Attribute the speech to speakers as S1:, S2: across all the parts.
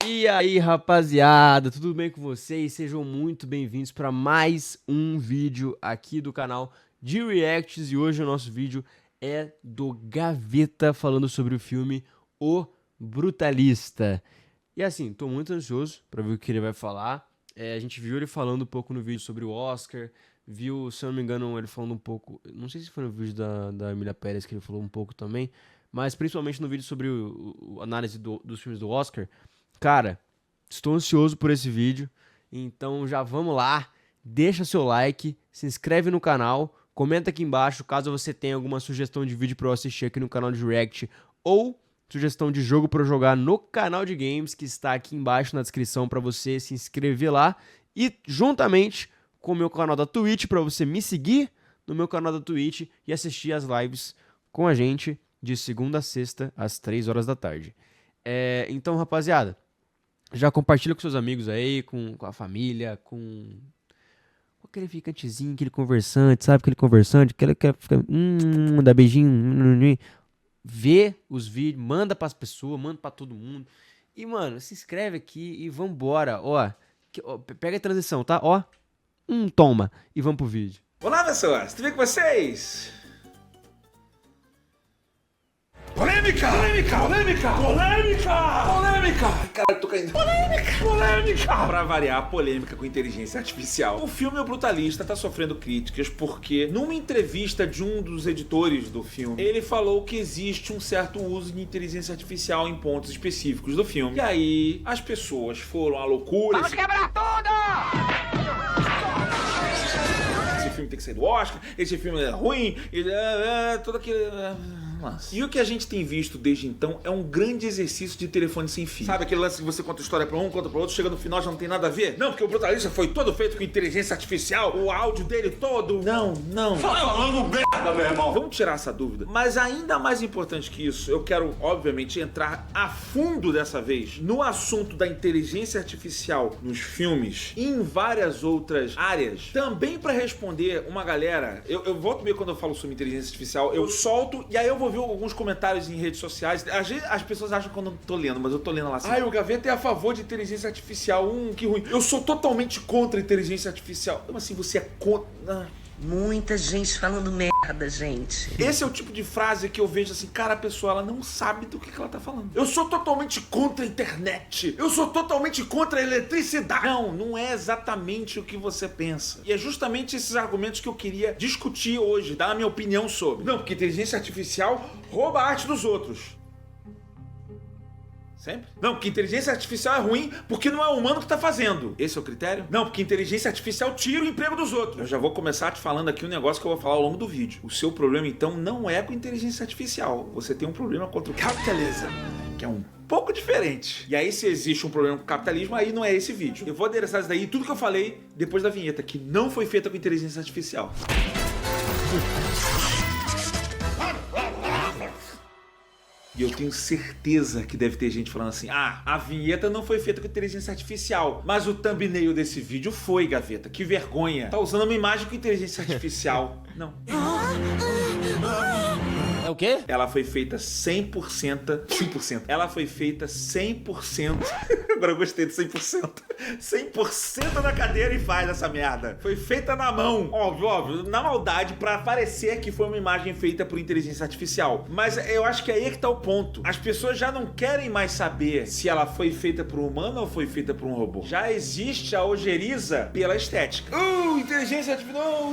S1: E aí, rapaziada, tudo bem com vocês? Sejam muito bem-vindos para mais um vídeo aqui do canal de Reacts. E hoje o nosso vídeo é do Gaveta falando sobre o filme O Brutalista. E assim, tô muito ansioso para ver o que ele vai falar. A gente viu ele falando um pouco no vídeo sobre o Oscar, viu, se eu não me engano, ele falando um pouco, não sei se foi no vídeo da Emília Pérez que ele falou um pouco também, mas principalmente no vídeo sobre a análise dos filmes do Oscar. Cara, estou ansioso por esse vídeo, então já vamos lá, deixa seu like, se inscreve no canal, comenta aqui embaixo caso você tenha alguma sugestão de vídeo para eu assistir aqui no canal de React ou sugestão de jogo para eu jogar no canal de games que está aqui embaixo na descrição para você se inscrever lá e juntamente com o meu canal da Twitch para você me seguir no meu canal da Twitch e assistir as lives com a gente de segunda a sexta às 3 horas da tarde. Então, rapaziada, já compartilha com seus amigos aí, com a família, com aquele ficantezinho, aquele conversante, sabe? Aquele conversante, aquele que fica, dá beijinho, vê os vídeos, manda pras pessoas, manda pra todo mundo. E, mano, se inscreve aqui e vambora, ó. Pega a transição, tá? Ó, toma, e vamos pro vídeo.
S2: Olá, pessoas, tudo bem com vocês? Polêmica! Polêmica! Polêmica! Polêmica! Polêmica! Caralho, tô caindo. Polêmica! Polêmica! Pra variar, polêmica com inteligência artificial. O filme O Brutalista tá sofrendo críticas porque, numa entrevista de um dos editores do filme, ele falou que existe um certo uso de inteligência artificial em pontos específicos do filme. E aí, as pessoas foram à loucura. Vamos quebrar tudo! Esse filme tem que sair do Oscar, esse filme é ruim, todo aquele... Nossa. E o que a gente tem visto desde então é um grande exercício de telefone sem fio. Sabe aquele lance que você conta história pra um, conta pra outro, chega no final já não tem nada a ver? Não, porque o Brutalista foi todo feito com inteligência artificial, o áudio dele todo... Não. Falando merda, meu irmão. Vamos tirar essa dúvida. Mas ainda mais importante que isso, eu quero, obviamente, entrar a fundo dessa vez no assunto da inteligência artificial nos filmes e em várias outras áreas. Também pra responder uma galera, eu volto meio quando eu falo sobre inteligência artificial, eu solto e aí eu vou ver alguns comentários em redes sociais. As pessoas acham que eu não tô lendo, mas eu tô lendo lá assim. O Gaveta é a favor de inteligência artificial. Que ruim. Eu sou totalmente contra a inteligência artificial. Como assim você é contra?
S3: Muita gente falando merda, gente.
S2: Esse é o tipo de frase que eu vejo assim, cara, a pessoa ela não sabe do que ela tá falando. Eu sou totalmente contra a internet. Eu sou totalmente contra a eletricidade. Não é exatamente o que você pensa. E é justamente esses argumentos que eu queria discutir hoje, dar a minha opinião sobre. Não, porque inteligência artificial rouba a arte dos outros. Sempre? Não, porque inteligência artificial é ruim porque não é o humano que tá fazendo. Esse é o critério? Não, porque inteligência artificial tira o emprego dos outros. Eu já vou começar te falando aqui um negócio que eu vou falar ao longo do vídeo. O seu problema, então, não é com inteligência artificial. Você tem um problema contra o capitalismo, que é um pouco diferente. E aí, se existe um problema com o capitalismo, aí não é esse vídeo. Eu vou adereçar isso daí, tudo que eu falei depois da vinheta, que não foi feita com inteligência artificial. E eu tenho certeza que deve ter gente falando assim, a vinheta não foi feita com inteligência artificial, mas o thumbnail desse vídeo foi, Gaveta. Que vergonha. Tá usando uma imagem com inteligência artificial. Não.
S1: É o quê?
S2: Ela foi feita 100%. Ela foi feita 100%. Agora eu gostei de 100%. 100% na cadeira e faz essa merda. Foi feita na mão. Óbvio, na maldade, pra parecer que foi uma imagem feita por inteligência artificial. Mas eu acho que aí é que tá o ponto. As pessoas já não querem mais saber se ela foi feita por um humano ou foi feita por um robô. Já existe a ojeriza pela estética. Inteligência artificial.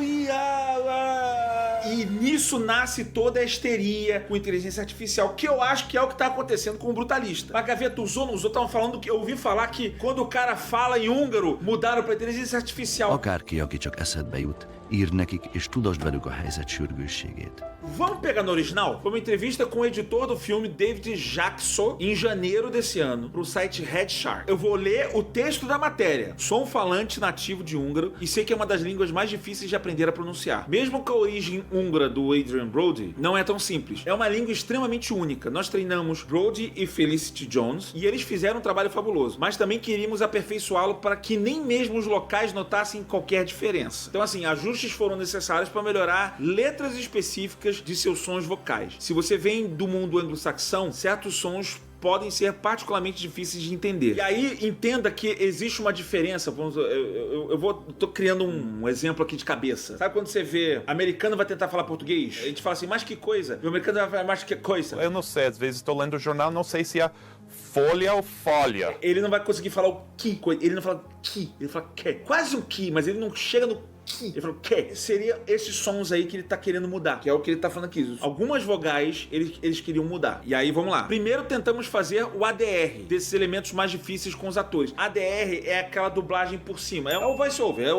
S2: E nisso nasce toda a histeria com inteligência artificial, que eu acho que é o que tá acontecendo com o Brutalista. A Gaveta usou, não usou, estavam falando que eu ouvi falar que quando o cara fala em húngaro, mudaram pra inteligência artificial.
S4: Akárki, aki csak eszedbe jut, ír nekik és tudasd velük a helyzet sürgősségét.
S2: Vamos pegar no original? Foi uma entrevista com o editor do filme, David Jackson, em janeiro desse ano, pro site Red Shark. Eu vou ler o texto da matéria. Sou um falante nativo de húngaro e sei que é uma das línguas mais difíceis de aprender a pronunciar. Mesmo com a origem húngara do Adrian Brody, não é tão simples. É uma língua extremamente única. Nós treinamos Brody e Felicity Jones e eles fizeram um trabalho fabuloso, mas também queríamos aperfeiçoá-lo para que nem mesmo os locais notassem qualquer diferença. Então assim, ajustes foram necessários para melhorar letras específicas de seus sons vocais. Se você vem do mundo anglo-saxão, certos sons podem ser particularmente difíceis de entender. E aí, entenda que existe uma diferença. Tô criando um exemplo aqui de cabeça. Sabe quando você vê americano vai tentar falar português? A gente fala assim, mas que coisa? E o americano vai falar, mas que coisa?
S5: Eu não sei, às vezes estou lendo o jornal, não sei se é folha ou folha.
S2: Ele não vai conseguir falar o que, ele não fala que, ele fala que. Quase um que, mas ele não chega no que. Ele falou que. Seria esses sons aí que ele tá querendo mudar, que é o que ele tá falando aqui. Algumas vogais eles queriam mudar. E aí, vamos lá. Primeiro tentamos fazer o ADR, desses elementos mais difíceis com os atores. ADR é aquela dublagem por cima. É o voice-over,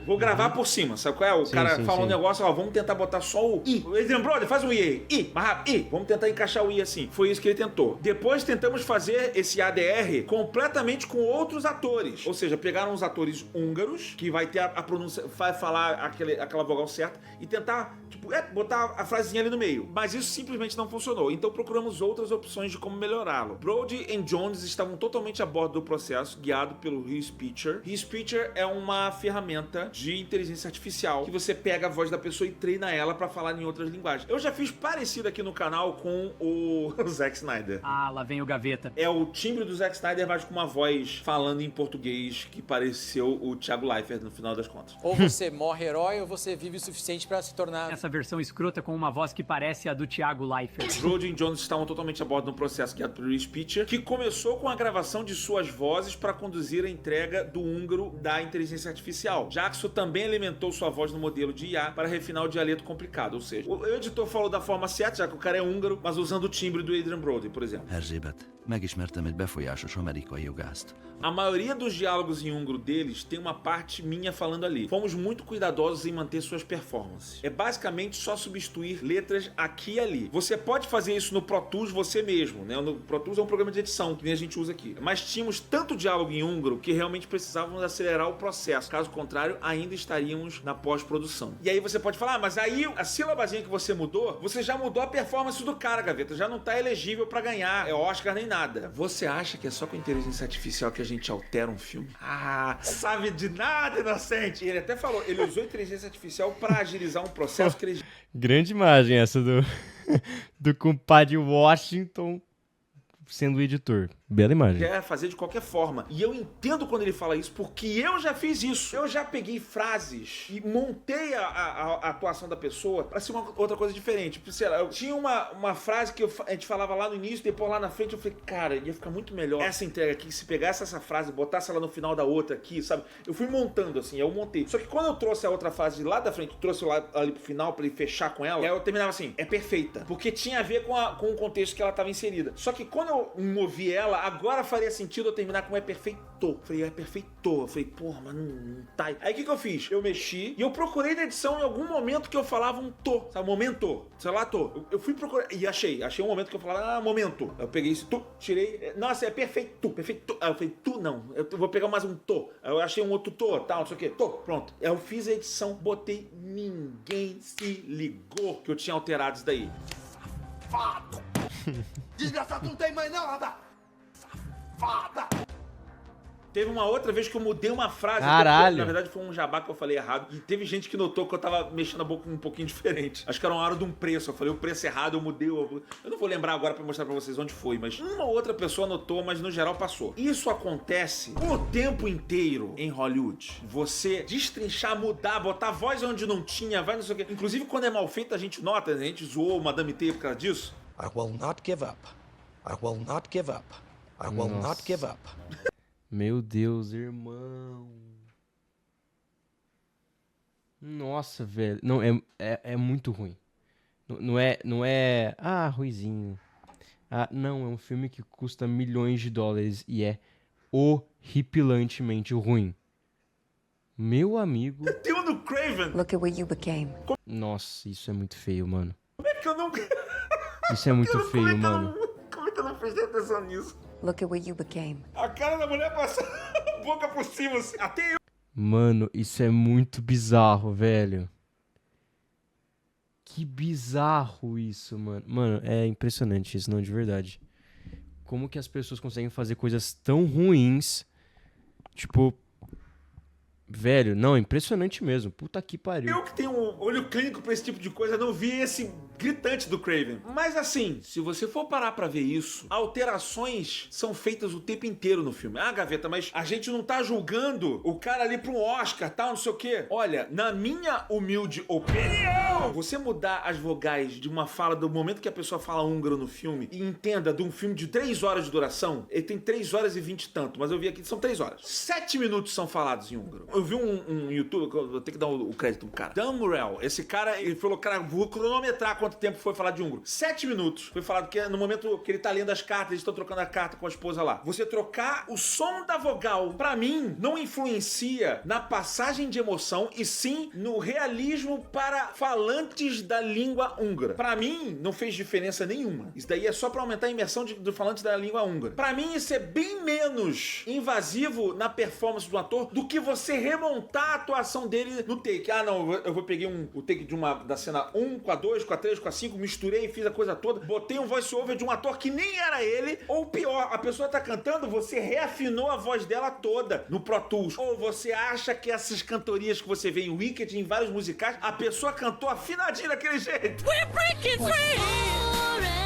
S2: vou gravar por cima, sabe qual é? O cara fala um negócio, ó, vamos tentar botar só o I. O Adrian Brody, faz um I aí. I, mais rápido, I. Vamos tentar encaixar o I assim. Foi isso que ele tentou. Depois tentamos fazer esse ADR completamente com outros atores. Ou seja, pegaram os atores húngaros, que vai ter a pronúncia, vai falar aquela vogal certa, e tentar, tipo, botar a frasezinha ali no meio. Mas isso simplesmente não funcionou. Então procuramos outras opções de como melhorá-lo. Brody e Jones estavam totalmente a bordo do processo, guiado pelo HeSpeecher. HeSpeecher é uma ferramenta de inteligência artificial que você pega a voz da pessoa e treina ela pra falar em outras linguagens. Eu já fiz parecido aqui no canal com o Zack Snyder.
S6: Ah, lá vem o Gaveta.
S2: É o timbre do Zack Snyder, mas com uma voz falando em português que pareceu o Thiago Leifert no final das contas.
S7: Ou você morre herói ou você vive o suficiente pra se tornar...
S6: Essa versão escrota com uma voz que parece a do Thiago Leifert.
S2: Brody e Jones estavam totalmente a bordo de um processo guiado pelo HeSpeecher, que começou com a gravação de suas vozes para conduzir a entrega do húngaro da inteligência artificial. Jackson também alimentou sua voz no modelo de IA para refinar o dialeto complicado, ou seja, o editor falou da forma certa, já que o cara é húngaro, mas usando o timbre do Adrian Brody, por exemplo.
S4: Erzsébet, megismertem egy befolyásos amerikai jogászt.
S2: A maioria dos diálogos em húngaro deles tem uma parte minha falando ali. Fomos muito cuidadosos em manter suas performances. É basicamente só substituir letras aqui e ali. Você pode fazer isso no Pro Tools você mesmo, né? O Pro Tools é um programa de edição, que nem a gente usa aqui. Mas tínhamos tanto diálogo em húngaro que realmente precisávamos acelerar o processo. Caso contrário, ainda estaríamos na pós-produção. E aí você pode falar, mas aí a sílabazinha que você mudou, você já mudou a performance do cara, Gaveta. Já não tá elegível pra ganhar Oscar nem nada. Você acha que é só com inteligência artificial que a gente altera um filme? Ah, sabe de nada, inocente. Ele até falou, ele usou inteligência artificial pra agilizar um processo que ele...
S1: Grande imagem essa do compadre Washington sendo o editor. Bela imagem.
S2: Quer fazer de qualquer forma. E eu entendo quando ele fala isso, porque eu já fiz isso. Eu já peguei frases e montei a atuação da pessoa pra ser uma outra coisa diferente. Sei lá, eu tinha uma frase que a gente falava lá no início, depois lá na frente eu falei, cara, ia ficar muito melhor essa entrega aqui, se pegasse essa frase, botasse ela no final da outra aqui, sabe? Eu fui montando assim, eu montei. Só que quando eu trouxe a outra frase de lá da frente, trouxe lá ali pro final pra ele fechar com ela, eu terminava assim, é perfeita. Porque tinha a ver com o contexto que ela tava inserida. Só que quando eu movi ela, agora faria sentido eu terminar com é perfeito. Eu falei, é perfeito. Eu falei, porra, mas não tá. Aí o que eu fiz? Eu mexi e eu procurei na edição em algum momento que eu falava um tô, sabe? Momento. Sei lá, tô. Eu fui procurar e achei um momento que eu falava, momento. Eu peguei esse tu, tirei. Nossa, é perfeito. Perfeito. Aí eu falei, tu não. Eu vou pegar mais um tô. Aí eu achei um outro tô, tal, não sei o que. Tô, pronto. Aí eu fiz a edição, botei, ninguém se ligou que eu tinha alterado isso daí. Safado! Desgraçado, não tem mãe não, rapaz! Safada! Teve uma outra vez que eu mudei uma frase.
S1: Caralho!
S2: Na verdade foi um jabá que eu falei errado. E teve gente que notou que eu tava mexendo a boca um pouquinho diferente. Acho que era uma hora de um preço. Eu falei o preço errado, eu mudei. Eu não vou lembrar agora pra mostrar pra vocês onde foi, mas uma outra pessoa notou, mas no geral passou. Isso acontece o tempo inteiro em Hollywood. Você destrinchar, mudar, botar voz onde não tinha, vai não sei o quê. Inclusive quando é mal feito a gente nota, né? A gente zoou o Madame T por causa disso.
S8: I will not give up. I will not give up. I will not give up.
S1: Meu Deus, irmão. Nossa, velho. Não, é muito ruim. Não é... Ah, ruizinho. Ah, não, é um filme que custa milhões de dólares e é horripilantemente ruim. Meu amigo...
S2: Tem um do Craven.
S3: Look at what you became.
S1: Nossa, isso é muito feio, mano.
S2: Como é que eu não...
S1: Isso é muito feio, mano.
S2: Como é que eu não prestei atenção nisso?
S3: Look at what you became.
S2: A cara da mulher passa a boca por cima, assim. Até eu.
S1: Mano, isso é muito bizarro, velho. Que bizarro isso, mano. Mano, é impressionante isso, não, de verdade. Como que as pessoas conseguem fazer coisas tão ruins, tipo... Velho, não, impressionante mesmo. Puta que pariu.
S2: Eu que tenho um olho clínico pra esse tipo de coisa, não vi esse gritante do Craven. Mas assim, se você for parar pra ver isso, alterações são feitas o tempo inteiro no filme. Ah, Gaveta, mas a gente não tá julgando o cara ali pra um Oscar, tal, não sei o quê. Olha, na minha humilde opinião, você mudar as vogais de uma fala do momento que a pessoa fala húngaro no filme e entenda de um filme de 3 horas de duração, ele tem 3 horas e 20 e tanto, mas eu vi aqui, são 3 horas. 7 minutos são falados em húngaro. Eu vi um YouTube, eu vou ter que dar o crédito pro cara. Dan Murrell, esse cara, ele falou, cara, vou cronometrar quanto tempo foi falar de húngaro. 7 minutos. Foi falado que no momento que ele tá lendo as cartas, eles estão trocando a carta com a esposa lá. Você trocar o som da vogal, pra mim, não influencia na passagem de emoção e sim no realismo para falantes da língua húngara. Pra mim, não fez diferença nenhuma. Isso daí é só pra aumentar a imersão do falante da língua húngara. Pra mim, isso é bem menos invasivo na performance do ator do que você remontar a atuação dele no take. Ah, não, eu peguei o take da cena 1 com a 2, com a 3, com a 5, misturei, fiz a coisa toda, botei um voice-over de um ator que nem era ele, ou pior, a pessoa tá cantando, você reafinou a voz dela toda no Pro Tools. Ou você acha que essas cantorias que você vê em Wicked, em vários musicais, a pessoa cantou afinadinho daquele jeito. We're breaking free!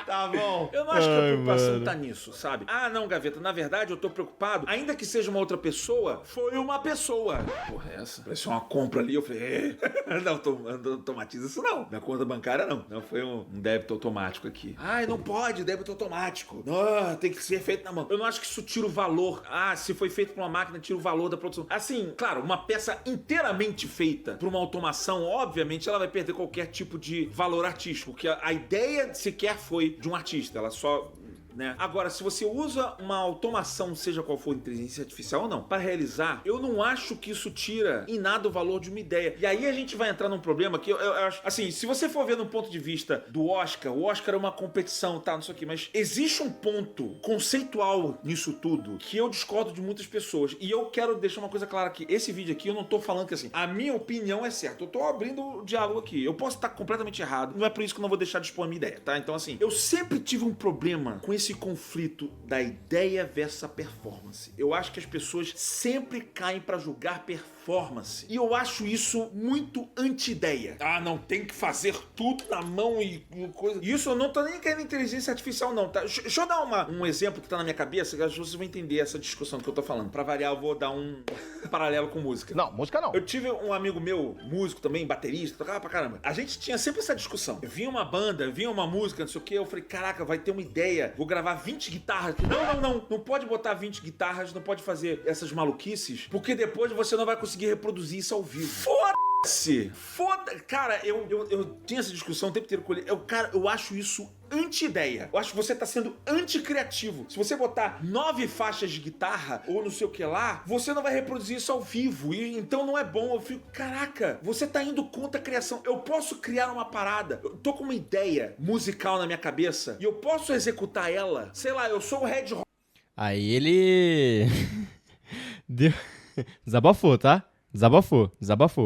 S2: Tá bom. Eu não acho que a preocupação tá nisso, sabe? Ah, não, Gaveta, na verdade eu tô preocupado, ainda que seja uma outra pessoa, foi uma pessoa. Porra, é essa? Parecia uma compra ali, eu falei, não automatiza isso não. Minha conta bancária não. Não foi um débito automático aqui. Ai, não pode, débito automático. Não, tem que ser feito na mão. Eu não acho que isso tira o valor. Ah, se foi feito por uma máquina, tira o valor da produção. Assim, claro, uma peça inteiramente feita por uma automação, obviamente, ela vai perder qualquer tipo de valor artístico, porque a ideia sequer foi de um artista, ela só... né? Agora, se você usa uma automação, seja qual for, inteligência artificial ou não, para realizar, eu não acho que isso tira em nada o valor de uma ideia. E aí a gente vai entrar num problema que eu acho... Assim, se você for ver no ponto de vista do Oscar, o Oscar é uma competição, tá, não sei o quê, mas existe um ponto conceitual nisso tudo que eu discordo de muitas pessoas. E eu quero deixar uma coisa clara aqui. Esse vídeo aqui, eu não tô falando que, assim, a minha opinião é certa. Eu tô abrindo o diálogo aqui. Eu posso estar completamente errado. Não é por isso que eu não vou deixar de expor a minha ideia, tá? Então, assim, eu sempre tive um problema com esse conflito da ideia versus a performance. Eu acho que as pessoas sempre caem pra julgar performance. E eu acho isso muito anti-ideia. Ah, não, tem que fazer tudo na mão e coisa. Isso eu não tô nem querendo inteligência artificial, não, tá? Deixa eu dar um exemplo que tá na minha cabeça, que acho que vocês vão entender essa discussão que eu tô falando. Pra variar, eu vou dar um paralelo com música.
S8: Não, música não.
S2: Eu tive um amigo meu, músico também, baterista, tocava pra caramba. A gente tinha sempre essa discussão. Vinha uma banda, vinha uma música, não sei o quê, eu falei, caraca, vai ter uma ideia, vou gravar 20 guitarras. Não pode botar 20 guitarras, não pode fazer essas maluquices, porque depois você não vai conseguir reproduzir isso ao vivo. Foda-se! Cara, eu tinha essa discussão o tempo inteiro com ele. Eu acho isso anti-ideia. Eu acho que você tá sendo anti-criativo. Se você botar 9 faixas de guitarra ou não sei o que lá, você não vai reproduzir isso ao vivo. E então não é bom. Eu fico, caraca, você tá indo contra a criação. Eu posso criar uma parada. Eu tô com uma ideia musical na minha cabeça e eu posso executar ela. Sei lá, eu sou o Red Hot.
S1: Aí ele... Desabafou, tá? Desabafou.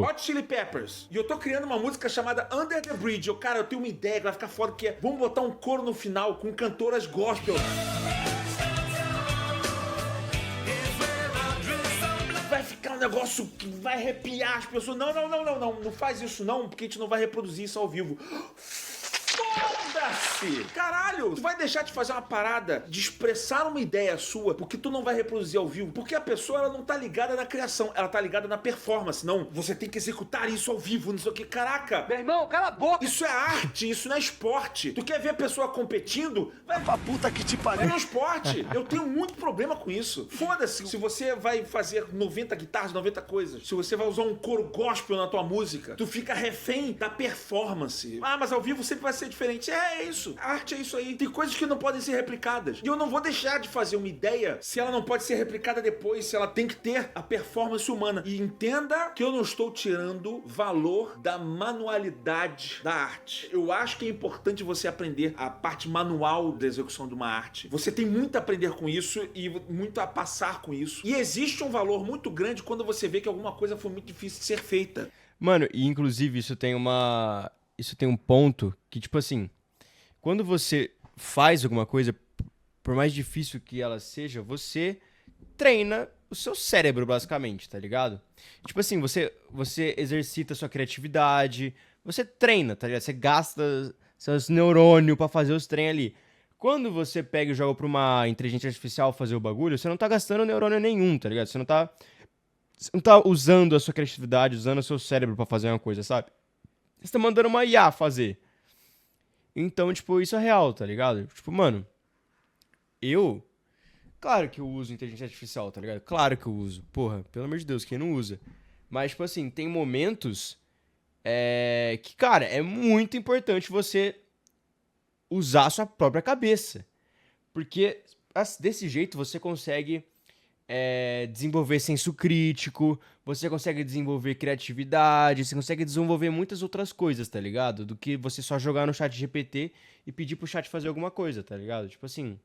S2: Hot Chili Peppers. E eu tô criando uma música chamada Under the Bridge. Eu tenho uma ideia que vai ficar foda, que é... Vamos botar um coro no final com cantoras gospel. Vai ficar um negócio que vai arrepiar as pessoas. Não faz isso não, porque a gente não vai reproduzir isso ao vivo. Foda-se! Caralho! Tu vai deixar de fazer uma parada, de expressar uma ideia sua, porque tu não vai reproduzir ao vivo. Porque a pessoa, ela não tá ligada na criação, ela tá ligada na performance. Não, você tem que executar isso ao vivo, não sei o que. Caraca!
S7: Meu irmão, cala a boca!
S2: Isso é arte, isso não é esporte. Tu quer ver a pessoa competindo? Vai pra puta que te pariu. É no esporte. Eu tenho muito problema com isso. Foda-se. Se você vai fazer 90 guitarras, 90 coisas, se você vai usar um coro gospel na tua música, tu fica refém da performance. Ah, mas ao vivo sempre vai ser diferente. É isso. A arte é isso aí. Tem coisas que não podem ser replicadas. E eu não vou deixar de fazer uma ideia se ela não pode ser replicada depois, se ela tem que ter a performance humana. E entenda que eu não estou tirando valor da manualidade da arte. Eu acho que é importante você aprender a parte manual da execução de uma arte. Você tem muito a aprender com isso e muito a passar com isso. E existe um valor muito grande quando você vê que alguma coisa foi muito difícil de ser feita.
S1: Mano, e inclusive isso tem um ponto que, tipo assim, quando você faz alguma coisa, por mais difícil que ela seja, você treina o seu cérebro, basicamente, tá ligado? Tipo assim, você exercita sua criatividade, você treina, tá ligado? Você gasta seus neurônios pra fazer os treinos ali. Quando você pega e joga pra uma inteligência artificial fazer o bagulho, você não tá gastando neurônio nenhum, tá ligado? Você não tá usando a sua criatividade, usando o seu cérebro pra fazer uma coisa, sabe? Você tá mandando uma IA fazer. Então, tipo, isso é real, tá ligado? Tipo, mano, claro que eu uso inteligência artificial, tá ligado? Claro que eu uso. Porra, pelo amor de Deus, quem não usa? Mas, tipo assim, tem momentos que, cara, é muito importante você usar a sua própria cabeça. Porque desse jeito você consegue desenvolver senso crítico, você consegue desenvolver criatividade, você consegue desenvolver muitas outras coisas, tá ligado? Do que você só jogar no chat GPT e pedir pro chat fazer alguma coisa, tá ligado? Tipo assim,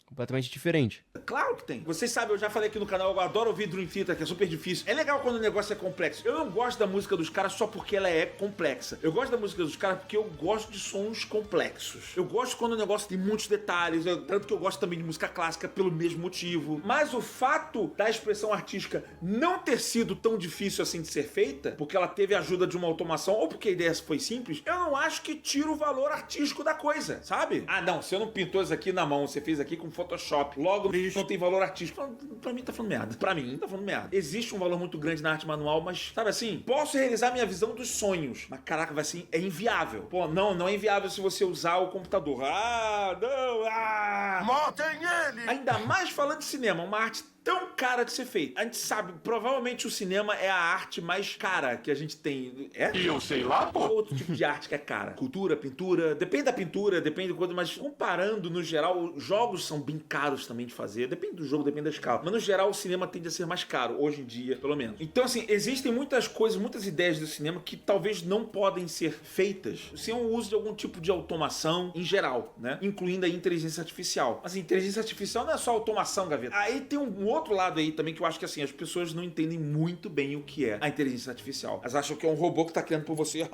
S1: completamente diferente.
S2: Claro que tem. Vocês sabem, eu já falei aqui no canal, eu adoro ouvir Dream Theater, que é super difícil. É legal quando o negócio é complexo. Eu não gosto da música dos caras só porque ela é complexa. Eu gosto da música dos caras porque eu gosto de sons complexos. Eu gosto quando o negócio tem muitos detalhes, tanto que eu gosto também de música clássica pelo mesmo motivo. Mas o fato da expressão artística não ter sido tão difícil assim de ser feita, porque ela teve a ajuda de uma automação, ou porque a ideia foi simples, eu não acho que tira o valor artístico da coisa, sabe? Ah, não, você não pintou isso aqui na mão, você fez aqui com Photoshop, logo não tem valor artístico. Pra mim tá falando merda. Pra mim tá falando merda. Existe um valor muito grande na arte manual, mas, sabe assim, posso realizar minha visão dos sonhos, mas caraca, vai assim, é inviável. Pô, não é inviável se você usar o computador. Matem ele! Ainda mais falando de cinema, uma arte tão cara de ser feita. A gente sabe, provavelmente o cinema é a arte mais cara que a gente tem.
S5: E eu sei lá, pô.
S2: Outro tipo de arte que é cara. Cultura, pintura, depende da pintura, depende do quanto, mas comparando, no geral, jogos são bem caros também de fazer. Depende do jogo, depende da escala. Mas no geral, o cinema tende a ser mais caro, hoje em dia, pelo menos. Então, assim, existem muitas coisas, muitas ideias do cinema que talvez não podem ser feitas sem o uso de algum tipo de automação em geral, né? Incluindo a inteligência artificial. Mas a inteligência artificial não é só automação, Gaveta. Aí tem um outro lado aí também que eu acho que, assim, as pessoas não entendem muito bem o que é a inteligência artificial. Elas acham que é um robô que tá criando por você.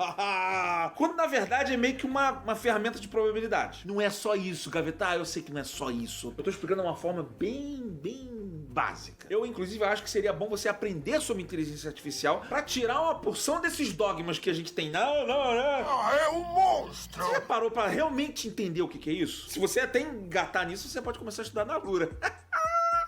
S2: Quando, na verdade, é meio que uma ferramenta de probabilidade. Não é só isso, Gaveta. Eu sei que não é só isso. Eu tô explicando de uma forma bem básica. Eu, inclusive, acho que seria bom você aprender sobre inteligência artificial pra tirar uma porção desses dogmas que a gente tem. Não.
S5: É um monstro!
S2: Você parou pra realmente entender o que é isso? Se você até engatar nisso, você pode começar a estudar na Alura.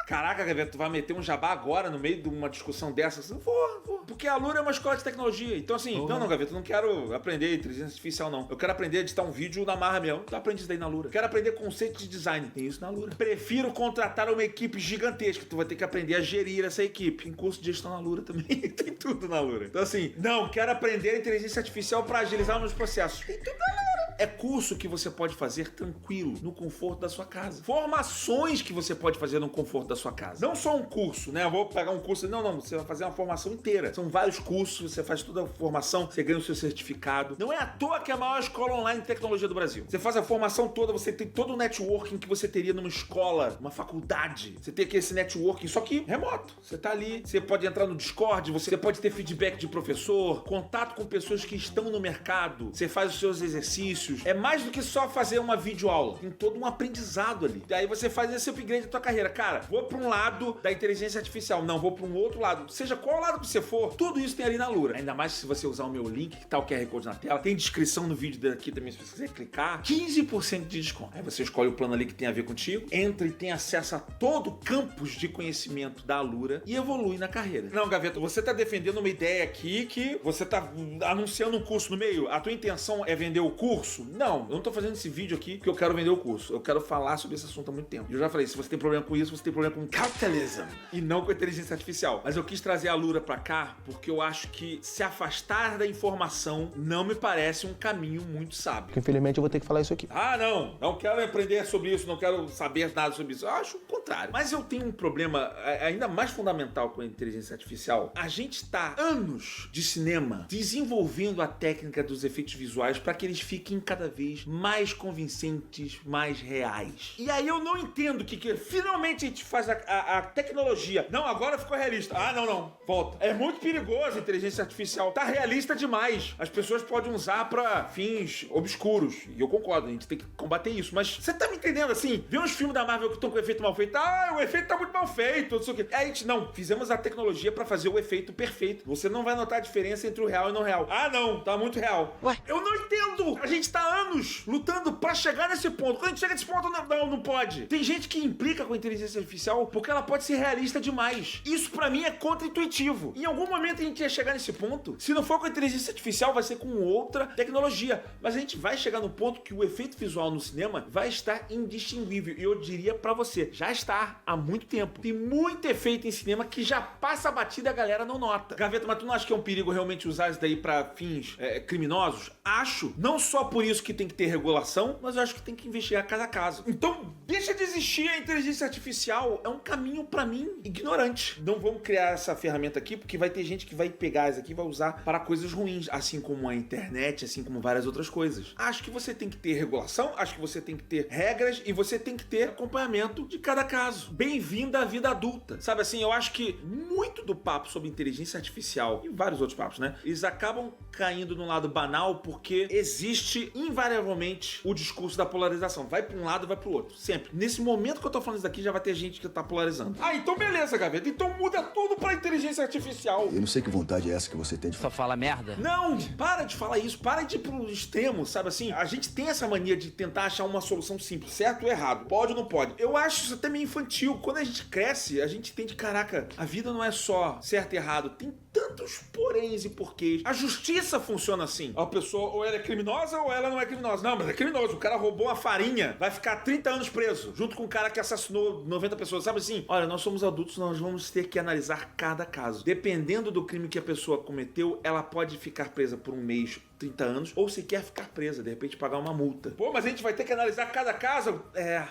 S2: Caraca, Gaveta, tu vai meter um jabá agora no meio de uma discussão dessa? Assim, vou. Porque a Alura é uma escola de tecnologia. Então, assim, não, Gaveta, eu não quero aprender inteligência artificial, não. Eu quero aprender a editar um vídeo na marra mesmo. Tu aprende isso daí na Alura. Quero aprender conceito de design. Tem isso na Alura. Prefiro contratar uma equipe gigantesca. Tu vai ter que aprender a gerir essa equipe. Tem curso de gestão na Alura também. Tem tudo na Alura. Então, assim, não, quero aprender inteligência artificial pra agilizar meus processos. Tem tudo na Alura. É curso que você pode fazer tranquilo, no conforto da sua casa. Formações que você pode fazer no conforto da sua casa. Não só um curso, né? Eu vou pegar um curso. Não. Você vai fazer uma formação inteira. São vários cursos, você faz toda a formação, você ganha o seu certificado. Não é à toa que é a maior escola online de tecnologia do Brasil. Você faz a formação toda, você tem todo o networking que você teria numa escola, uma faculdade. Você tem aqui esse networking, só que remoto. Você tá ali, você pode entrar no Discord, você pode ter feedback de professor, contato com pessoas que estão no mercado, você faz os seus exercícios. É mais do que só fazer uma videoaula. Tem todo um aprendizado ali. Daí você faz esse upgrade da tua carreira. Cara, vou pra um lado da inteligência artificial. Não, vou pra um outro lado. Seja qual lado que você for, tudo isso tem ali na Alura. Ainda mais se você usar o meu link, que tá o QR Code na tela. Tem descrição no vídeo daqui também, se você quiser clicar. 15% de desconto. Aí você escolhe o plano ali que tem a ver contigo, entra e tem acesso a todo o campus de conhecimento da Alura e evolui na carreira. Não, Gaveta, você tá defendendo uma ideia aqui que você tá anunciando um curso no meio. A tua intenção é vender o curso? Não, eu não tô fazendo esse vídeo aqui porque eu quero vender o curso. Eu quero falar sobre esse assunto há muito tempo. Eu já falei, se você tem problema com isso, você tem problema com capitalism e não com inteligência artificial. Mas eu quis trazer a Alura pra cá porque eu acho que se afastar da informação não me parece um caminho muito sábio.
S8: Infelizmente eu vou ter que falar isso aqui.
S2: Não quero aprender sobre isso, não quero saber nada sobre isso. Eu acho o contrário. Mas eu tenho um problema ainda mais fundamental com a inteligência artificial. A gente tá anos de cinema desenvolvendo a técnica dos efeitos visuais para que eles fiquem cada vez mais convincentes, mais reais. E aí eu não entendo que finalmente a gente faz a tecnologia. Não, agora ficou realista. Ah, não. Volta. É muito perigoso a inteligência artificial. Tá realista demais. As pessoas podem usar pra fins obscuros. E eu concordo, a gente tem que combater isso. Mas você tá me entendendo, assim? Vê uns filmes da Marvel que estão com efeito mal feito. Ah, o efeito tá muito mal feito, não sei o quê. Aí a gente, não, fizemos a tecnologia pra fazer o efeito perfeito. Você não vai notar a diferença entre o real e não real. Ah, não, tá muito real. Ué? Eu não entendo! A gente tá há anos lutando pra chegar nesse ponto. Quando a gente chega nesse ponto, não pode. Tem gente que implica com a inteligência artificial porque ela pode ser realista demais. Isso pra mim é contra-intuitivo. Em algum momento a gente ia chegar nesse ponto. Se não for com a inteligência artificial, vai ser com outra tecnologia. Mas a gente vai chegar no ponto que o efeito visual no cinema vai estar indistinguível. E eu diria pra você, já está há muito tempo. Tem muito efeito em cinema que já passa a batida e a galera não nota. Gaveta, mas tu não acha que é um perigo realmente usar isso daí pra fins criminosos? Acho. Não só por isso que tem que ter regulação, mas eu acho que tem que investigar cada caso. Então, deixa de existir a inteligência artificial. É um caminho, pra mim, ignorante. Não vamos criar essa ferramenta aqui, porque vai ter gente que vai pegar isso aqui e vai usar para coisas ruins, assim como a internet, assim como várias outras coisas. Acho que você tem que ter regulação, acho que você tem que ter regras e você tem que ter acompanhamento de cada caso. Bem-vindo à vida adulta. Sabe assim, eu acho que muito do papo sobre inteligência artificial e vários outros papos, né? Eles acabam caindo num lado banal porque existe invariavelmente o discurso da polarização. Vai pra um lado, vai pro outro. Sempre. Nesse momento que eu tô falando isso daqui, já vai ter gente que tá polarizando. Ah, então beleza, Gaveta. Então muda tudo pra inteligência artificial.
S9: Eu não sei que vontade é essa que você tem de...
S6: Só fala merda?
S2: Não, para de falar isso. Para de ir pro extremo, sabe assim? A gente tem essa mania de tentar achar uma solução simples, certo ou errado, pode ou não pode. Eu acho isso até meio infantil. Quando a gente cresce, a gente entende, caraca, a vida não é só certo e errado. Tem tantos poréns e porquês. A justiça funciona assim. A pessoa ou ela é criminosa ou ela não é criminosa. Não, mas é criminoso. O cara roubou uma farinha, vai ficar 30 anos preso, junto com o cara que assassinou 90 pessoas. Sabe assim? Olha, nós somos adultos, nós vamos ter que analisar cada caso. Dependendo do crime que a pessoa cometeu, ela pode ficar presa por um mês, 30 anos, ou se quer ficar presa, de repente pagar uma multa. Pô, mas a gente vai ter que analisar cada caso?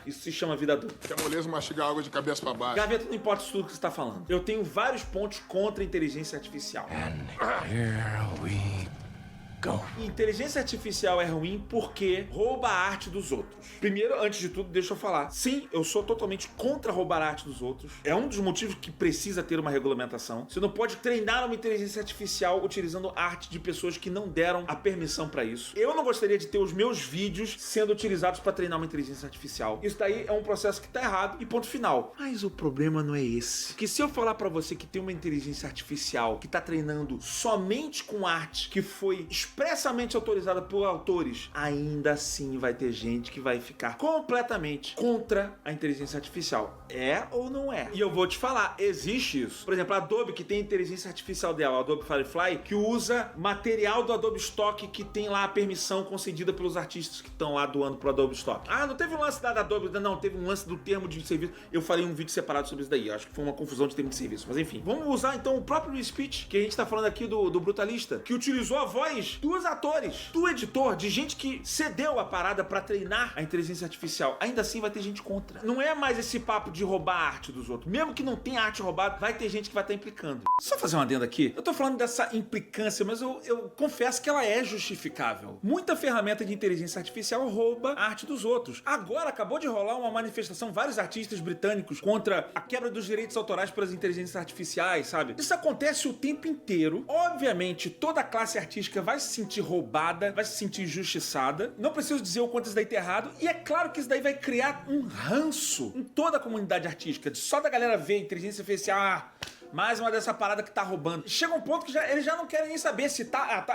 S2: Isso se chama vida adulta.
S10: Que a moleza mastiga água de cabeça pra baixo.
S2: Gaveta, não importa isso tudo que você tá falando. Eu tenho vários pontos contra a inteligência artificial.
S8: Here we go.
S2: Inteligência artificial é ruim porque rouba a arte dos outros. Primeiro, antes de tudo, deixa eu falar. Sim, eu sou totalmente contra roubar a arte dos outros. É um dos motivos que precisa ter uma regulamentação. Você não pode treinar uma inteligência artificial utilizando arte de pessoas que não deram a permissão pra isso. Eu não gostaria de ter os meus vídeos sendo utilizados pra treinar uma inteligência artificial. Isso daí é um processo que tá errado e ponto final. Mas o problema não é esse. Porque se eu falar pra você que tem uma inteligência artificial que tá treinando somente com arte que foi expressamente autorizada por autores, ainda assim vai ter gente que vai ficar completamente contra a inteligência artificial. É ou não é? E eu vou te falar, existe isso. Por exemplo, a Adobe, que tem a inteligência artificial dela, a Adobe Firefly, que usa material do Adobe Stock que tem lá a permissão concedida pelos artistas que estão lá doando pro Adobe Stock. Ah, não teve um lance da Adobe, não, teve um lance do termo de serviço. Eu falei um vídeo separado sobre isso daí, acho que foi uma confusão de termo de serviço, mas enfim. Vamos usar então o próprio speech, que a gente tá falando aqui do Brutalista, que utilizou a voz dos atores, do editor, de gente que cedeu a parada pra treinar a inteligência artificial. Ainda assim vai ter gente contra. Não é mais esse papo de roubar a arte dos outros. Mesmo que não tenha arte roubada, vai ter gente que vai estar implicando. Só fazer uma adenda aqui. Eu tô falando dessa implicância, mas eu confesso que ela é justificável. Muita ferramenta de inteligência artificial rouba a arte dos outros. Agora acabou de rolar uma manifestação, vários artistas britânicos contra a quebra dos direitos autorais pelas inteligências artificiais, sabe? Isso acontece o tempo inteiro. Obviamente, toda a classe artística vai se sentir roubada, vai se sentir injustiçada. Não preciso dizer o quanto isso daí tá errado. E é claro que isso daí vai criar um ranço em toda a comunidade artística. Só da galera ver a inteligência artificial, mais uma dessa parada que tá roubando. Chega um ponto que eles já não querem nem saber se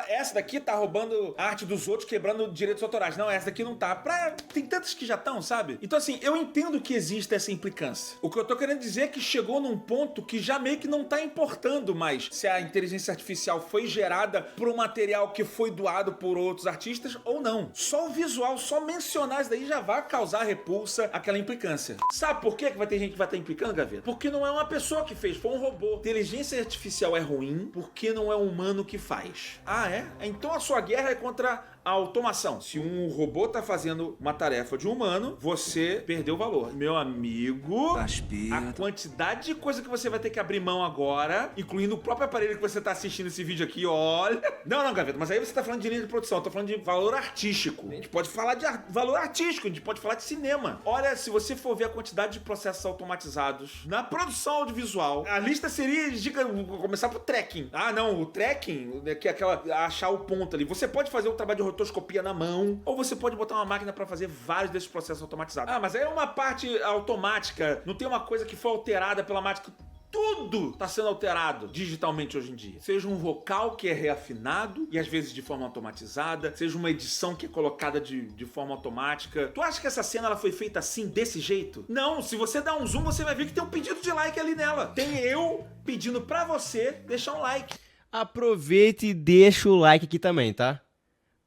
S2: essa daqui tá roubando a arte dos outros, quebrando direitos autorais. Não, essa daqui não tá. Tem tantas que já estão, sabe? Então assim, eu entendo que existe essa implicância. O que eu tô querendo dizer é que chegou num ponto que já meio que não tá importando mais se a inteligência artificial foi gerada por um material que foi doado por outros artistas ou não. Só o visual, só mencionar isso daí já vai causar repulsa, aquela implicância. Sabe por que vai ter gente que vai estar implicando, Gaveta? Porque não é uma pessoa que fez, foi um robô. Inteligência artificial é ruim porque não é o humano que faz. Ah, é? Então a sua guerra é contra a automação. Se um robô tá fazendo uma tarefa de um humano, você perdeu o valor. Meu amigo, a quantidade de coisa que você vai ter que abrir mão agora, incluindo o próprio aparelho que você tá assistindo esse vídeo aqui, olha... Não, Gaveta, mas aí você tá falando de linha de produção, eu tô falando de valor artístico. A gente pode falar de valor artístico, a gente pode falar de cinema. Olha, se você for ver a quantidade de processos automatizados na produção audiovisual, a lista seria, vou começar pro tracking. Ah, não, o tracking, que é aquela, achar o ponto ali. Você pode fazer um trabalho de rotoscopia na mão, ou você pode botar uma máquina pra fazer vários desses processos automatizados. Ah, mas aí é uma parte automática, não tem uma coisa que foi alterada pela máquina. Tudo está sendo alterado digitalmente hoje em dia. Seja um vocal que é reafinado e às vezes de forma automatizada, seja uma edição que é colocada de forma automática. Tu acha que essa cena ela foi feita assim, desse jeito? Não, se você dar um zoom, você vai ver que tem um pedido de like ali nela. Tem eu pedindo pra você deixar um like.
S1: Aproveita e deixa o like aqui também, tá?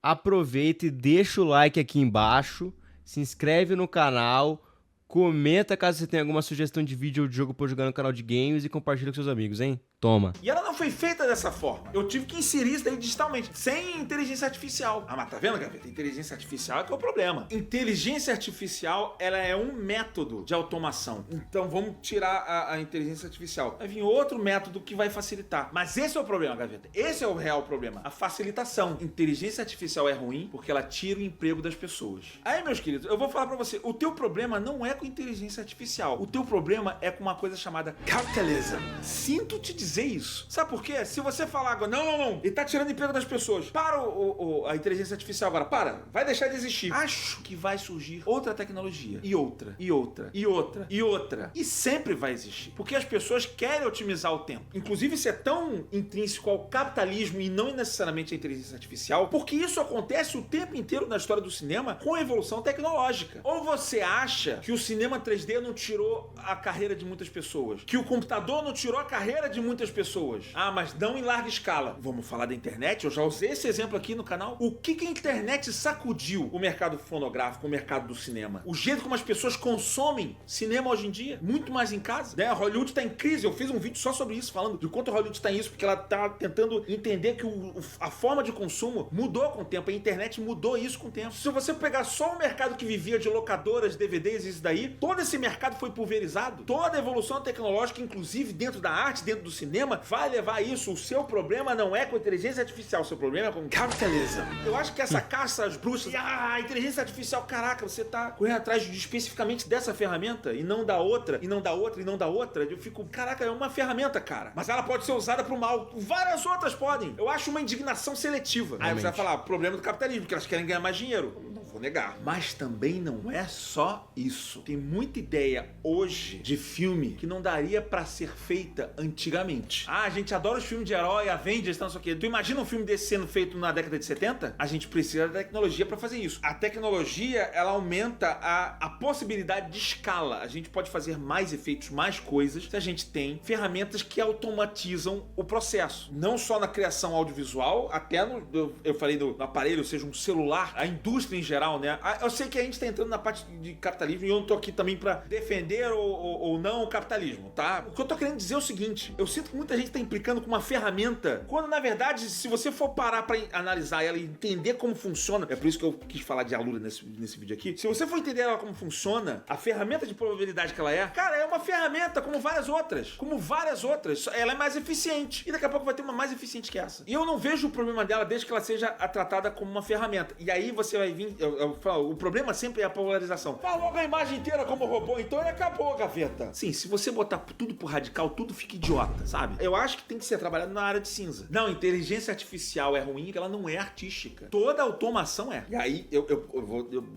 S1: Aproveita e deixa o like aqui embaixo, se inscreve no canal, comenta caso você tenha alguma sugestão de vídeo ou de jogo pra jogar no canal de games e compartilha com seus amigos, hein? Toma.
S2: E ela não foi feita dessa forma. Eu tive que inserir isso daí digitalmente, sem inteligência artificial. Ah, mas tá vendo, Gaveta? Inteligência artificial é que é o problema. Inteligência artificial, ela é um método de automação. Então vamos tirar a inteligência artificial. Vai vir outro método que vai facilitar. Mas esse é o problema, Gaveta. Esse é o real problema. A facilitação. Inteligência artificial é ruim porque ela tira o emprego das pessoas. Aí, meus queridos, eu vou falar pra você. O teu problema não é com inteligência artificial. O teu problema é com uma coisa chamada capitalism. Sinto te dizer isso. Sabe por quê? Se você falar agora, não, ele tá tirando emprego das pessoas. Para a inteligência artificial agora. Para. Vai deixar de existir. Acho que vai surgir outra tecnologia. E outra. E outra. E outra. E outra. E sempre vai existir. Porque as pessoas querem otimizar o tempo. Inclusive, isso é tão intrínseco ao capitalismo e não necessariamente à inteligência artificial, porque isso acontece o tempo inteiro na história do cinema com a evolução tecnológica. Ou você acha que o cinema 3D não tirou a carreira de muitas pessoas? Que o computador não tirou a carreira de muitas pessoas? Ah, mas não em larga escala. Vamos falar da internet? Eu já usei esse exemplo aqui no canal. O que a internet sacudiu o mercado fonográfico, o mercado do cinema? O jeito como as pessoas consomem cinema hoje em dia? Muito mais em casa, né? A Hollywood tá em crise. Eu fiz um vídeo só sobre isso, falando de quanto a Hollywood tá em isso, porque ela tá tentando entender que a forma de consumo mudou com o tempo. A internet mudou isso com o tempo. Se você pegar só o mercado que vivia de locadoras, DVDs e isso daí, todo esse mercado foi pulverizado. Toda a evolução tecnológica, inclusive dentro da arte, dentro do cinema, vai levar isso. O seu problema não é com a inteligência artificial, o seu problema é com o capitalismo. Eu acho que essa caça às bruxas, a inteligência artificial, caraca, você tá correndo atrás especificamente dessa ferramenta e não da outra, e não da outra, e não da outra. Eu fico, caraca, é uma ferramenta, cara. Mas ela pode ser usada pro mal. Várias outras podem. Eu acho uma indignação seletiva. Aí você vai falar, problema do capitalismo, porque elas querem ganhar mais dinheiro. Não vou negar. Mas também não é só isso. Tem muita ideia hoje de filme que não daria pra ser feita antigamente. Ah, a gente adora os filmes de herói, Avengers, não sei o quê. Tu imagina um filme desse sendo feito na década de 70? A gente precisa da tecnologia pra fazer isso. A tecnologia, ela aumenta a possibilidade de escala. A gente pode fazer mais efeitos, mais coisas, se a gente tem ferramentas que automatizam o processo. Não só na criação audiovisual, até eu falei no aparelho, ou seja, um celular, a indústria em geral, né? Eu sei que a gente tá entrando na parte de capitalismo e eu não tô aqui também pra defender ou não o capitalismo, tá? O que eu tô querendo dizer é o seguinte, eu sinto que muita gente tá implicando com uma ferramenta, quando na verdade, se você for parar pra analisar ela e entender como funciona, é por isso que eu quis falar de Alura nesse vídeo aqui, se você for entender ela como funciona, a ferramenta de probabilidade que ela é, cara, é uma ferramenta como várias outras, ela é mais eficiente, e daqui a pouco vai ter uma mais eficiente que essa. E eu não vejo o problema dela desde que ela seja tratada como uma ferramenta, e aí você vai vir, eu falo, o problema sempre é a polarização. Fala logo a imagem inteira como robô, então e acabou, Gaveta. Sim, se você botar tudo pro radical, tudo fica idiota, sabe? Eu acho que tem que ser trabalhado na área de cinza. Não, inteligência artificial é ruim porque ela não é artística. Toda automação é. E aí, eu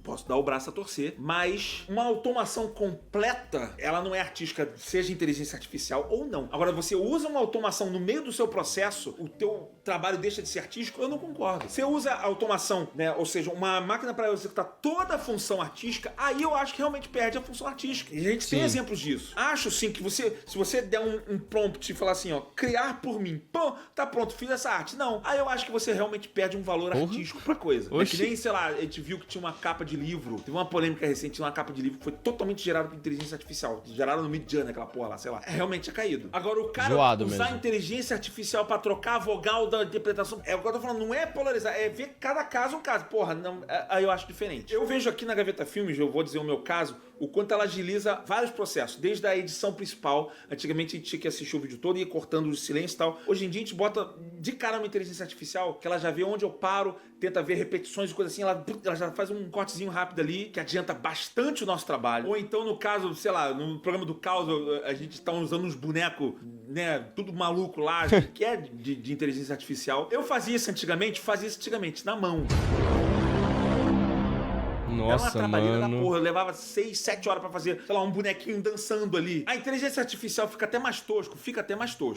S2: posso dar o braço a torcer, mas uma automação completa, ela não é artística, seja inteligência artificial ou não. Agora, você usa uma automação no meio do seu processo, o teu trabalho deixa de ser artístico, eu não concordo. Você usa a automação, né, ou seja, uma máquina para executar toda a função artística, aí eu acho que realmente perde a função artística. E a gente tem exemplos disso. Acho sim que se você der um prompt e falar assim, ó, criar por mim, pô, tá pronto, fiz essa arte. Não, aí eu acho que você realmente perde um valor artístico pra coisa. É que nem, sei lá, a gente viu que tinha uma capa de livro, teve uma polêmica recente, uma capa de livro que foi totalmente gerada por inteligência artificial. Geraram no Midjourney, aquela porra lá, sei lá. Realmente tinha caído. Agora, o cara
S1: Zoado
S2: usar
S1: mesmo.
S2: inteligência artificial pra trocar a vogal da interpretação, é o que eu tô falando, não é polarizar, é ver cada caso um caso. Porra, não, aí eu acho diferente. Eu vejo aqui na Gaveta Filmes, eu vou dizer o meu caso, o quanto ela agiliza vários processos, desde a edição principal. Antigamente a gente tinha que assistir o vídeo todo e ir cortando o silêncio e tal. Hoje em dia a gente bota de cara uma inteligência artificial, que ela já vê onde eu paro, tenta ver repetições e coisas assim, ela já faz um cortezinho rápido ali, que adianta bastante o nosso trabalho. Ou então, no caso, sei lá, no programa do Caos, a gente tá usando uns bonecos, né, tudo maluco lá, que é de inteligência artificial. Eu fazia isso antigamente, na mão.
S1: Nossa,
S2: era uma trabalheira da
S1: mano.
S2: porra. Eu levava 6, 7 horas pra fazer, sei lá, um bonequinho dançando ali. A inteligência artificial fica até mais tosco.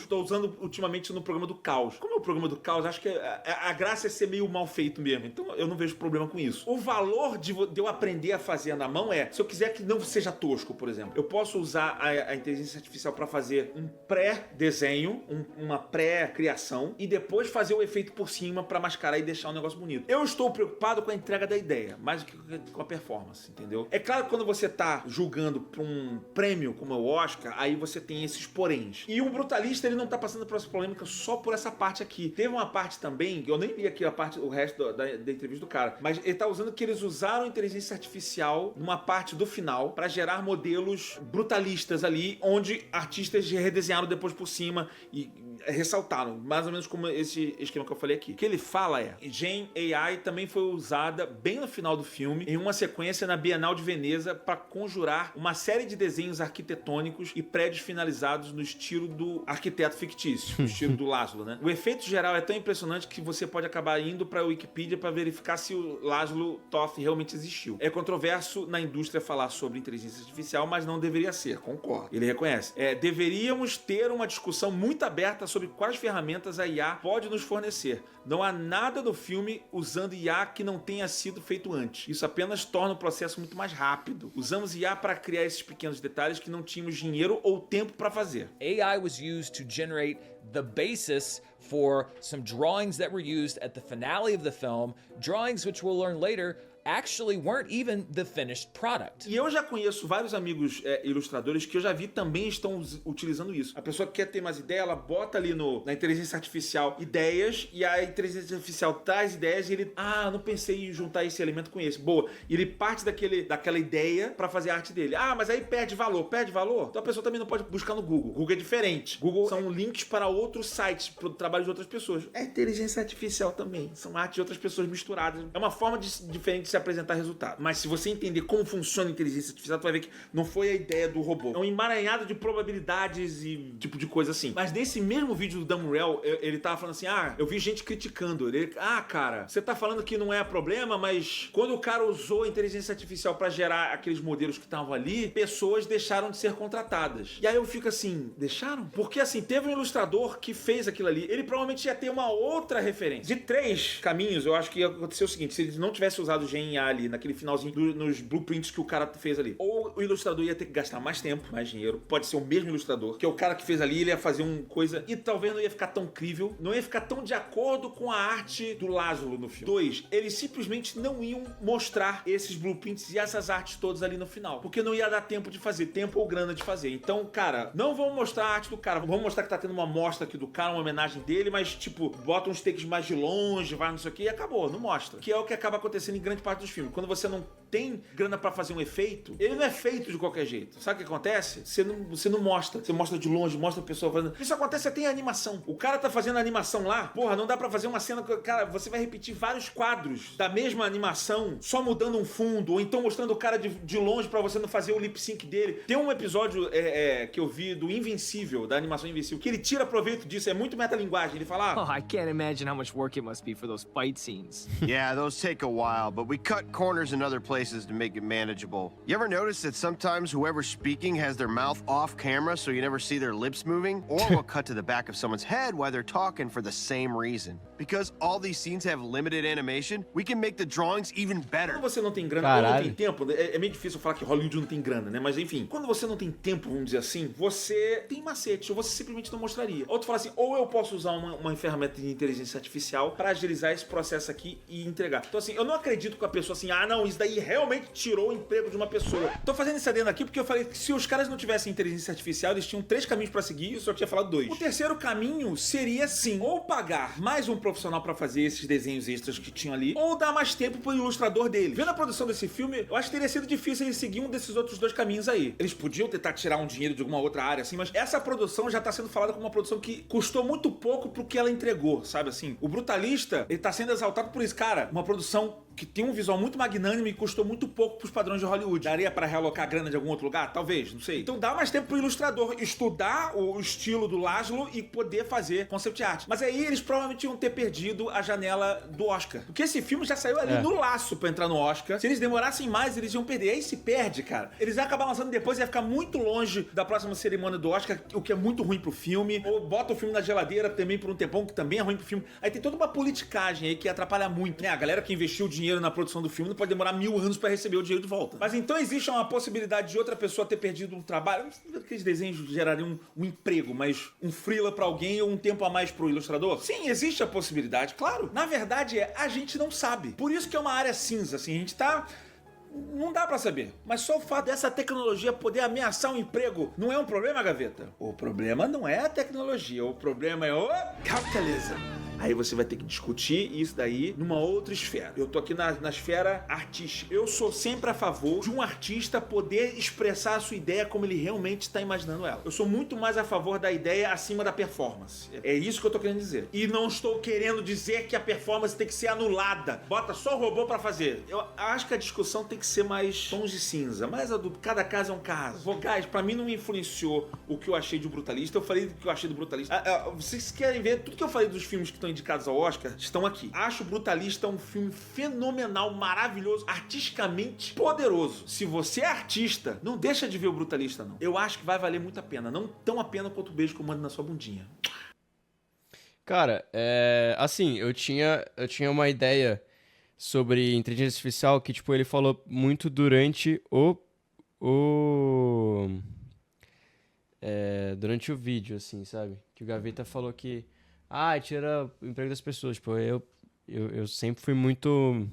S2: Tô usando ultimamente no programa do Caos. Como é o programa do Caos, acho que a graça é ser meio mal feito mesmo. Então eu não vejo problema com isso. O valor de eu aprender a fazer na mão é, se eu quiser que não seja tosco, por exemplo, eu posso usar a inteligência artificial pra fazer um pré-desenho, uma pré-criação, e depois fazer o efeito por cima pra mascarar e deixar um negócio bonito. Eu estou preocupado com a entrega da ideia, mais do que com a performance, entendeu? É claro que quando você tá julgando pra um prêmio como é o Oscar, aí você tem esses poréns. E o Brutalista, ele não tá passando por essa polêmica só por essa parte aqui. Teve uma parte também, eu nem li aqui o resto da entrevista do cara, mas ele tá usando que eles usaram inteligência artificial numa parte do final pra gerar modelos brutalistas ali, onde artistas redesenharam depois por cima e ressaltaram, mais ou menos como esse esquema que eu falei aqui. O que ele fala é, Gen AI também foi usada bem no final do filme, em uma sequência na Bienal de Veneza, para conjurar uma série de desenhos arquitetônicos e prédios finalizados no estilo do arquiteto fictício, no estilo do Laszlo, né? O efeito geral é tão impressionante que você pode acabar indo para a Wikipedia para verificar se o Laszlo Toth realmente existiu. É controverso na indústria falar sobre inteligência artificial, mas não deveria ser, concordo. Ele reconhece. Deveríamos ter uma discussão muito aberta sobre quais ferramentas a IA pode nos fornecer. Não há nada no filme usando IA que não tenha sido feito antes. Isso apenas torna o processo muito mais rápido. Usamos IA para criar esses pequenos detalhes que não tínhamos dinheiro ou tempo para fazer.
S9: AI was used to generate the basis for some drawings that were used at the finale of the film, drawings which we'll learn later actually weren't even the finished product.
S2: E eu já conheço vários amigos ilustradores que eu já vi também estão utilizando isso. A pessoa que quer ter mais ideia, ela bota ali na inteligência artificial ideias, e a inteligência artificial traz ideias e ele, não pensei em juntar esse elemento com esse. Boa. E ele parte daquela ideia pra fazer a arte dele. Mas aí perde valor. Perde valor? Então a pessoa também não pode buscar no Google. Google é diferente. Google são links para outros sites, para o trabalho de outras pessoas. É inteligência artificial também. São artes de outras pessoas misturadas. É uma forma diferente de se apresentar resultado. Mas se você entender como funciona a inteligência artificial, tu vai ver que não foi a ideia do robô. É um emaranhado de probabilidades e tipo de coisa assim. Mas nesse mesmo vídeo do Dan Murrell, ele tava falando assim, eu vi gente criticando. Ele, cara, você tá falando que não é problema, mas quando o cara usou a inteligência artificial pra gerar aqueles modelos que estavam ali, pessoas deixaram de ser contratadas. E aí eu fico assim, deixaram? Porque assim, teve um ilustrador que fez aquilo ali, ele provavelmente ia ter uma outra referência. De 3 caminhos, eu acho que ia acontecer o seguinte, se ele não tivesse usado o GNA ali, naquele finalzinho, nos blueprints que o cara fez ali, ou o ilustrador ia ter que gastar mais tempo, mais dinheiro, pode ser o mesmo ilustrador, que é o cara que fez ali, ele ia fazer uma coisa, e talvez não ia ficar tão crível, não ia ficar tão de acordo com a arte do Laszlo no filme. 2, eles simplesmente não iam mostrar esses blueprints e essas artes todas ali no final, porque não ia dar tempo de fazer, tempo ou grana de fazer. Então, cara, não vamos mostrar a arte do cara, vamos mostrar que tá tendo uma mostra aqui do cara, uma homenagem dele, mas tipo, bota uns takes mais de longe, vai não sei o que, e acabou, não mostra. Que é o que acaba acontecendo em grande parte dos filmes. Quando você não tem grana pra fazer um efeito, ele não é feito de qualquer jeito. Sabe o que acontece? Você não mostra. Você mostra de longe, mostra a pessoa fazendo. Isso acontece até em animação. O cara tá fazendo a animação lá, porra, não dá pra fazer uma cena que, cara, você vai repetir vários quadros da mesma animação, só mudando um fundo, ou então mostrando o cara de longe pra você não fazer o lip sync dele. Tem um episódio que eu vi do Invencível, da animação Invencível, que ele tira proveito disso, é muito metalinguagem. Ele fala,
S6: I can't imagine how much work it must be for those fight scenes.
S11: Yeah, those take a while, but we cut corners in other places to make it manageable. You ever notice that sometimes whoever's speaking has their mouth off camera so you never see their lips moving? Or we'll cut to the back of someone's head while they're talking for the same reason. Because all these scenes have limited animation, we can make the drawings even better.
S2: Quando você não tem grana, ou não tem tempo, é meio difícil falar que Hollywood não tem grana, né? Mas enfim, quando você não tem tempo, vamos dizer assim, você tem macete, ou você simplesmente não mostraria. Ou tu fala assim, ou eu posso usar uma ferramenta de inteligência artificial pra agilizar esse processo aqui e entregar. Então assim, eu não acredito que a pessoa assim, não, isso daí realmente tirou o emprego de uma pessoa. Tô fazendo esse adendo aqui porque eu falei que se os caras não tivessem inteligência artificial, eles tinham 3 caminhos pra seguir e eu só tinha falado 2. O terceiro caminho seria sim, ou pagar mais um profissional pra fazer esses desenhos extras que tinham ali, ou dar mais tempo pro ilustrador dele. Vendo a produção desse filme, eu acho que teria sido difícil eles seguir um desses outros 2 caminhos aí. Eles podiam tentar tirar um dinheiro de alguma outra área, assim, mas essa produção já tá sendo falada como uma produção que custou muito pouco pro que ela entregou, sabe assim? O Brutalista, ele tá sendo exaltado por isso, cara, uma produção que tem um visual muito magnânimo e custou muito pouco pros padrões de Hollywood. Daria pra realocar a grana de algum outro lugar? Talvez, não sei. Então dá mais tempo pro ilustrador estudar o estilo do Laszlo e poder fazer concept art. Mas aí eles provavelmente iam ter perdido a janela do Oscar. Porque esse filme já saiu ali no laço pra entrar no Oscar. Se eles demorassem mais, eles iam perder. Aí se perde, cara. Eles iam acabar lançando depois e ia ficar muito longe da próxima cerimônia do Oscar, o que é muito ruim pro filme. Ou bota o filme na geladeira também por um tempão, que também é ruim pro filme. Aí tem toda uma politicagem aí que atrapalha muito, né? A galera que investiu dinheiro na produção do filme não pode demorar 1000 anos pra receber o dinheiro de volta. Mas então existe uma possibilidade de outra pessoa ter perdido um trabalho. Não sei se aqueles desenhos gerariam um emprego, mas um freela pra alguém ou um tempo a mais pro ilustrador? Sim, existe a possibilidade, claro. Na verdade, a gente não sabe. Por isso que é uma área cinza, assim, a gente tá... Não dá pra saber. Mas só o fato dessa tecnologia poder ameaçar um emprego não é um problema, Gaveta? O problema não é a tecnologia, o problema é o capitalismo. Aí você vai ter que discutir isso daí numa outra esfera. Eu tô aqui na esfera artística. Eu sou sempre a favor de um artista poder expressar a sua ideia como ele realmente está imaginando ela. Eu sou muito mais a favor da ideia acima da performance. É isso que eu tô querendo dizer. E não estou querendo dizer que a performance tem que ser anulada. Bota só o robô pra fazer. Eu acho que a discussão tem que ser mais tons de cinza. Mais adulto. Cada caso é um caso. Vogais, pra mim não me influenciou o que eu achei de Brutalista. Eu falei do que eu achei do Brutalista. Vocês querem ver tudo que eu falei dos filmes que estão indicados ao Oscar, estão aqui. Acho Brutalista um filme fenomenal, maravilhoso, artisticamente poderoso. Se você é artista, não deixa de ver o Brutalista, não. Eu acho que vai valer muito a pena. Não tão a pena quanto o beijo que eu mando na sua bundinha.
S1: Cara, assim, eu tinha uma ideia sobre inteligência artificial que, tipo, ele falou muito durante durante o vídeo, assim, sabe? Que o Gaveta falou que tira o emprego das pessoas. Tipo, eu sempre fui muito...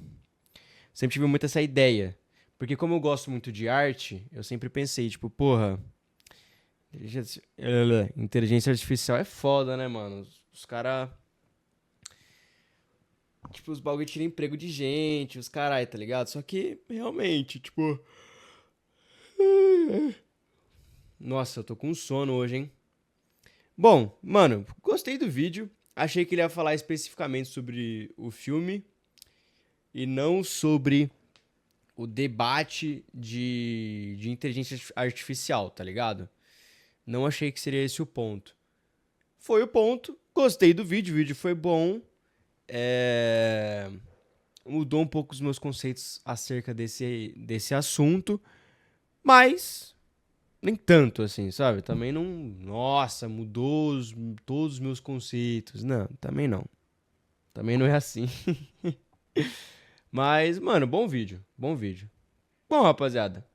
S1: Sempre tive muito essa ideia. Porque como eu gosto muito de arte, eu sempre pensei, tipo, porra... Inteligência artificial é foda, né, mano? Os caras... Tipo, os bagulho tiram emprego de gente, os carai, tá ligado? Só que, realmente, tipo... Nossa, eu tô com sono hoje, hein? Bom, mano, gostei do vídeo. Achei que ele ia falar especificamente sobre o filme e não sobre o debate de inteligência artificial, tá ligado? Não achei que seria esse o ponto. Foi o ponto. Gostei do vídeo, o vídeo foi bom. Mudou um pouco os meus conceitos acerca desse assunto, mas... Nem tanto, assim, sabe? Também não... Nossa, mudou todos os meus conceitos. Não, também não. Também não é assim. Mas, mano, bom vídeo. Bom vídeo. Bom, rapaziada.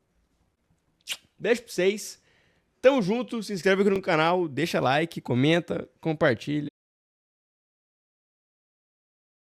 S1: Beijo pra vocês. Tamo junto. Se inscreve aqui no canal. Deixa like, comenta, compartilha.